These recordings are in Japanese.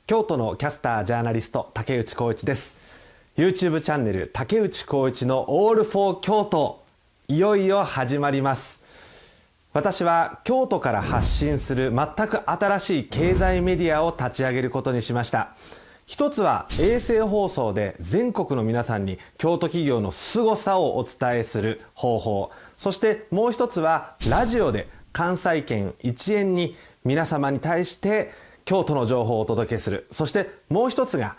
京都のキャスタージャーナリスト竹内浩一です。 YouTube チャンネル竹内浩一のオールフォー京都、いよいよ始まります。私は京都から発信する全く新しい経済メディアを立ち上げることにしました。一つは衛星放送で全国の皆さんに京都企業の凄さをお伝えする方法、そしてもう一つはラジオで関西圏一円に皆様に対して京都の情報をお届けする。そしてもう一つが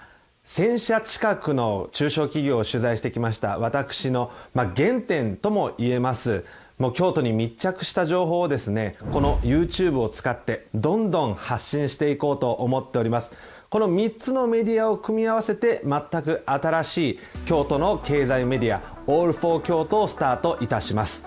1000社近くの中小企業を取材してきました私の原点とも言えますもう京都に密着した情報をですね、この YouTube を使ってどんどん発信していこうと思っております。この3つのメディアを組み合わせて全く新しい京都の経済メディアオールフォー京都をスタートいたします。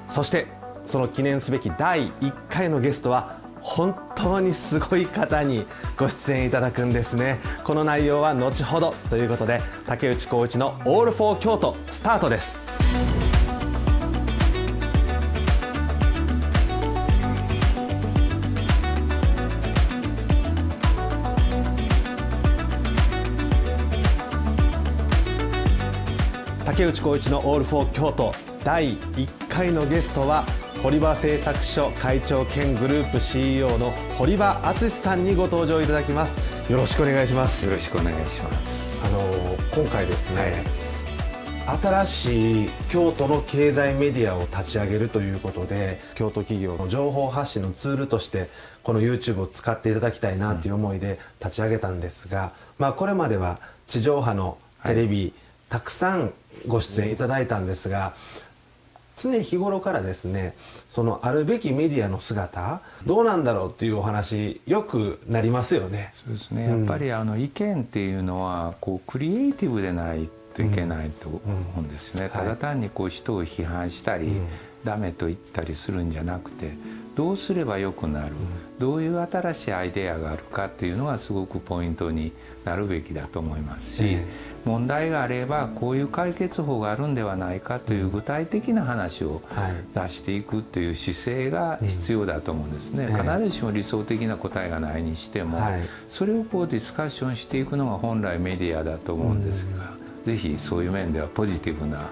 そしてその記念すべき第1回のゲストは本当にすごい方にご出演いただくんですね。この内容は後ほどということで、竹内浩一のオールフォー京都スタートです。竹内浩一のオールフォー京都第1回のゲストは堀場製作所会長兼グループ CEO の堀場敦さんにご登場いただきます。よろしくお願いします。よろしくお願いします。今回ですね、新しい京都の経済メディアを立ち上げるということで、京都企業の情報発信のツールとしてこの YouTube を使っていただきたいなという思いで立ち上げたんですが、これまでは地上波のテレビ、たくさんご出演いただいたんですが、常日頃からですね、そのあるべきメディアの姿どうなんだろうっていうお話よくなりますよね。そうですね、やっぱり意見っていうのはクリエイティブでないといけないと思うんですよね。ただ単に人を批判したり、ダメと言ったりするんじゃなくて、どうすればよくなる、どういう新しいアイデアがあるかっていうのがすごくポイントになるべきだと思いますし、問題があればこういう解決法があるんではないかという具体的な話を出していくっていう姿勢が必要だと思うんですね。必ずしも理想的な答えがないにしても、それをディスカッションしていくのが本来メディアだと思うんですが、ぜひそういう面ではポジティブな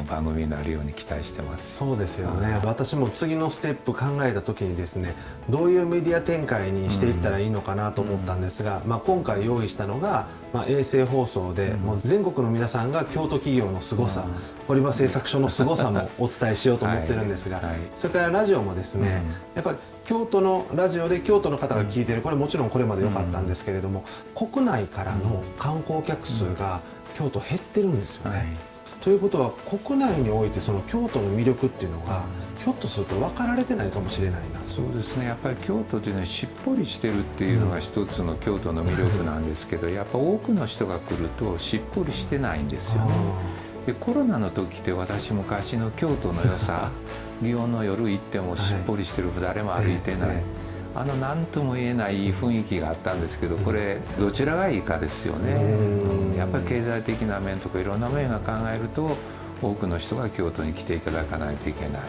番組になるように期待してます。そうですよね、私も次のステップ考えた時にですね、どういうメディア展開にしていったらいいのかなと思ったんですが、今回用意したのが、衛星放送で、もう全国の皆さんが京都企業の凄さ、堀場製作所の凄さもお伝えしようと思ってるんですが、それからラジオもですね、やっぱり京都のラジオで京都の方が聞いてる、これもちろんこれまで良かったんですけれども、国内からの観光客数が京都減ってるんですよね。ということは国内においてその京都の魅力っていうのがひょっとすると分かられてないかもしれないな。そうですね、やっぱり京都というのはしっぽりしてるっていうのが一つの京都の魅力なんですけど、やっぱ多くの人が来るとしっぽりしてないんですよね。でコロナの時って私昔の京都の良さ祇園の夜行ってもしっぽりしてる、誰も歩いてない、何とも言えない雰囲気があったんですけど、これどちらがいいかですよね。やっぱり経済的な面とかいろんな面が考えると、多くの人が京都に来ていただかないといけない、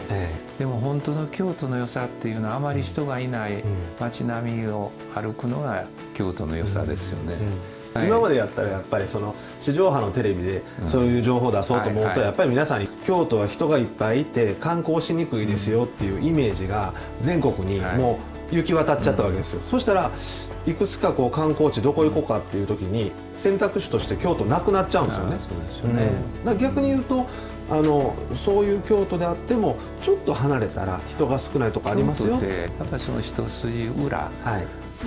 でも本当の京都の良さっていうのは、あまり人がいない街並みを歩くのが京都の良さですよね。今までやったらやっぱりその地上波のテレビでそういう情報を出そうと思うと、やっぱり皆さん京都は人がいっぱいいて観光しにくいですよっていうイメージが全国にもう行き渡っちゃったわけですよ。そしたらいくつか観光地どこ行こうかっていう時に選択肢として京都なくなっちゃうんですよね。そうですよね。逆に言うとそういう京都であってもちょっと離れたら人が少ないとこありますよ。京都ってやっぱりその一筋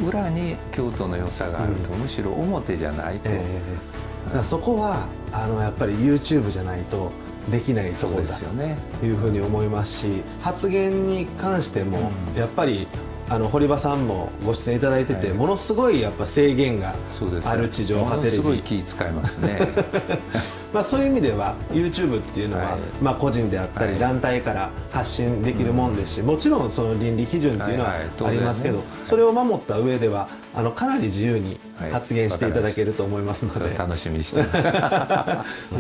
裏に京都の良さがあると、むしろ表じゃないと、だからそこはやっぱり YouTube じゃないとできないところだというふうに思いますし、発言に関してもやっぱり堀場さんもご出演いただいてて、ものすごいやっぱ制限がある地上波テレビ、すごい気使いますねそういう意味では YouTube っていうのは、個人であったり団体から発信できるもんですし、もちろんその倫理基準っていうのはありますけど、それを守った上ではかなり自由に発言していただけると思いますので、楽しみにしてま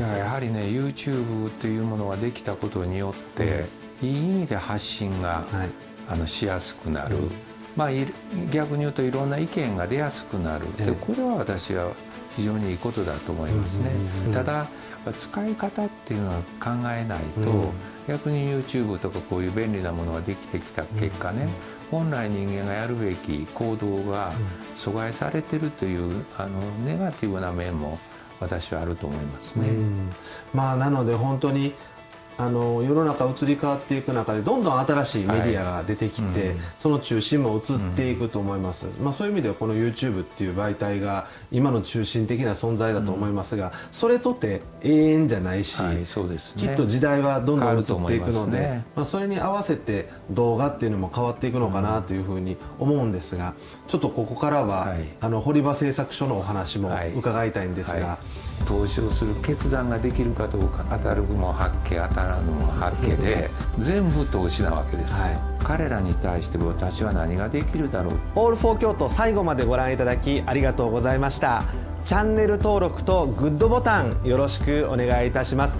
すやはりね、 YouTube っていうものができたことによって、いい意味で発信がしやすくなる、逆に言うといろんな意見が出やすくなる、でこれは私は非常にいいことだと思いますね。ただやっぱ使い方っていうのは考えないと、逆に YouTube とかこういう便利なものができてきた結果ね、本来人間がやるべき行動が阻害されてるというネガティブな面も私はあると思いますね。なので本当に世の中移り変わっていく中でどんどん新しいメディアが出てきて、その中心も移っていくと思います。そういう意味ではこの YouTube っていう媒体が今の中心的な存在だと思いますが、それとて永遠じゃないし、そうですね、きっと時代はどんどん移っていくので、ね、それに合わせて動画っていうのも変わっていくのかなというふうに思うんですが、ちょっとここからは、堀場製作所のお話も伺いたいんですが、投資をする決断ができるかどうか、当たるも八卦当たらぬも八卦で全部投資なわけですよ、彼らに対して私は何ができるだろう。オールフォー京都、最後までご覧いただきありがとうございました。チャンネル登録とグッドボタンよろしくお願いいたします。